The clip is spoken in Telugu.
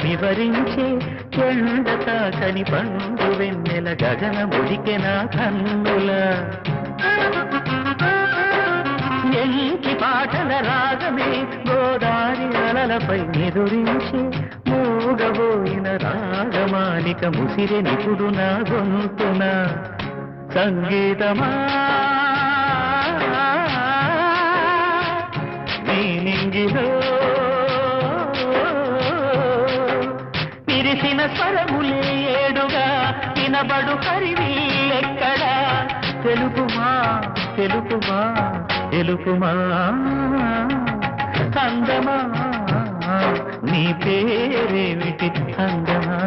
వివరించే ఎండ తాకని పండు వెన్నెల గగన ముడికె నా కన్నుల ఎంకి పాటల రాగమే గోదారి అలలపై ఎదురించి మూగబోయిన రాగమాలిక ముసిరె నిపుడు నా గొంతున సంగీతమా నీ నింగిలో పిరిసిన స్వరములే ఏడుగా వినబడు హరివిల్లెక్కడా తెలుపుమా తెలుపుమా తెలుపుమా అందమా నీ పేరేమిటి అందమా